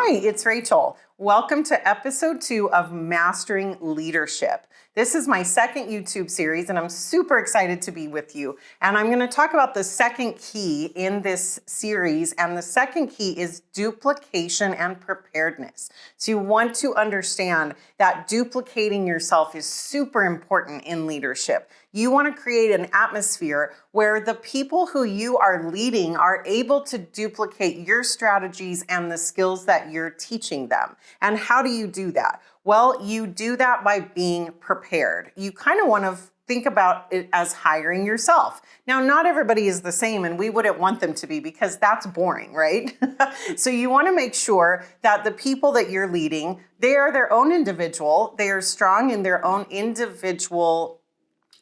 Hi, it's Rachel. Welcome to episode 2 of Mastering Leadership. This is my second YouTube series, and I'm super excited to be with you. And I'm going to talk about the second key in this series, and the second key is duplication and preparedness. So you want to understand that duplicating yourself is super important in leadership. You want to create an atmosphere where the people who you are leading are able to duplicate your strategies and the skills that you're teaching them. And how do you do that? Well, you do that by being prepared. You kind of want to think about it as hiring yourself. Now, not everybody is the same, and we wouldn't want them to be because that's boring, right? So you want to make sure that the people that you're leading, they are their own individual. They are strong in their own individual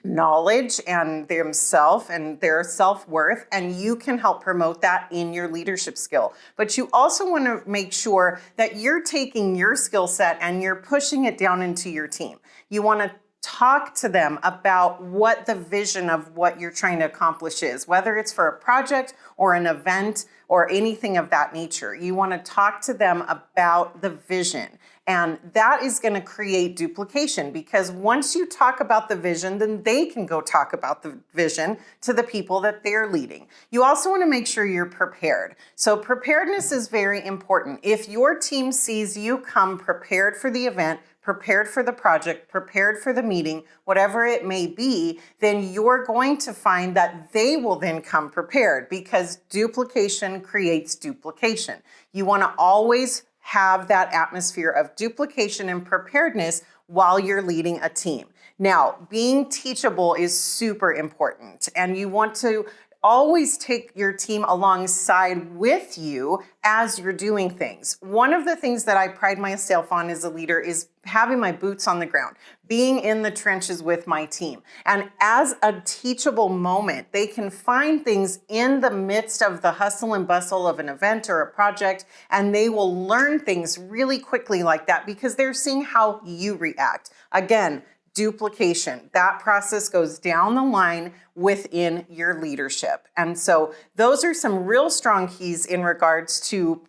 knowledge and themselves and their self-worth, and you can help promote that in your leadership skill. But you also want to make sure that you're taking your skill set and you're pushing it down into your team. You want to talk to them about what the vision of what you're trying to accomplish is, whether it's for a project or an event or anything of that nature. You want to talk to them about the vision. And that is going to create duplication, because once you talk about the vision, then they can go talk about the vision to the people that they're leading. You also want to make sure you're prepared. So preparedness is very important. If your team sees you come prepared for the event, prepared for the project, prepared for the meeting, whatever it may be, then you're going to find that they will then come prepared, because duplication creates duplication. You want to always have that atmosphere of duplication and preparedness while you're leading a team. Now, being teachable is super important, and you want to always take your team alongside with you as you're doing things. One of the things that I pride myself on as a leader is having my boots on the ground, being in the trenches with my team. And as a teachable moment, they can find things in the midst of the hustle and bustle of an event or a project, and they will learn things really quickly like that because they're seeing how you react. Again, duplication. That process goes down the line within your leadership. And so those are some real strong keys in regards to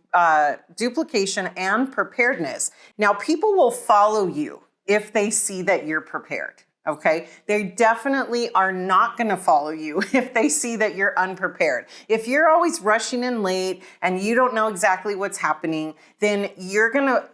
duplication and preparedness. Now, people will follow you if they see that you're prepared. Okay, they definitely are not going to follow you if they see that you're unprepared. If you're always rushing in late and you don't know exactly what's happening, then you're going to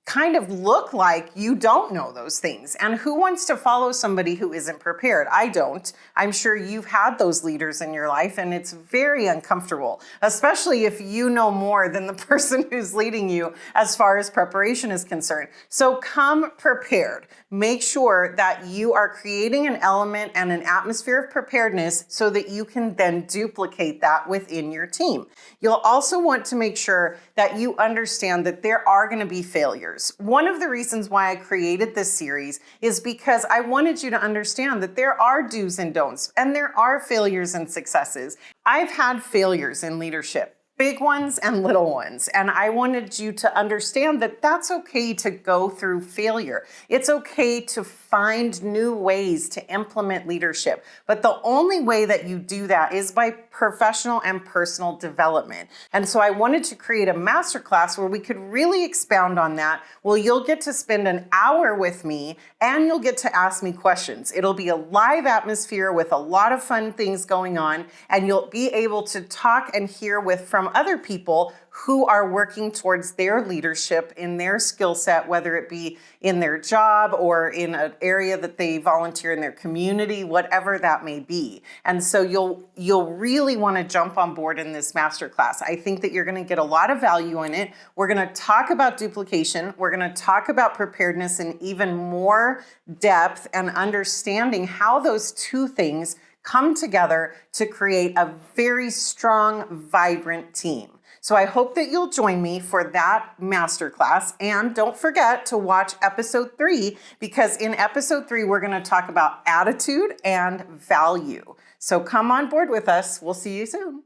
kind of look like you don't know those things. And who wants to follow somebody who isn't prepared? I don't. I'm sure you've had those leaders in your life, and it's very uncomfortable, especially if you know more than the person who's leading you as far as preparation is concerned. So come prepared. Make sure that you are creating an element and an atmosphere of preparedness so that you can then duplicate that within your team. You'll also want to make sure that you understand that there are going to be failures. One of the reasons why I created this series is because I wanted you to understand that there are do's and don'ts, and there are failures and successes. I've had failures in leadership, big ones and little ones. And I wanted you to understand that that's okay to go through failure. It's okay to find new ways to implement leadership. But the only way that you do that is by professional and personal development. And so I wanted to create a masterclass where we could really expound on that. Well, you'll get to spend an hour with me, and you'll get to ask me questions. It'll be a live atmosphere with a lot of fun things going on, and you'll be able to talk and hear from other people who are working towards their leadership in their skill set, whether it be in their job or in an area that they volunteer in their community, whatever that may be. And so you'll really want to jump on board in this masterclass. I think that you're going to get a lot of value in it. We're going to talk about duplication. We're going to talk about preparedness in even more depth and understanding how those two things come together to create a very strong, vibrant team. So I hope that you'll join me for that masterclass. And don't forget to watch episode 3, because in episode 3, we're going to talk about attitude and value. So come on board with us. We'll see you soon.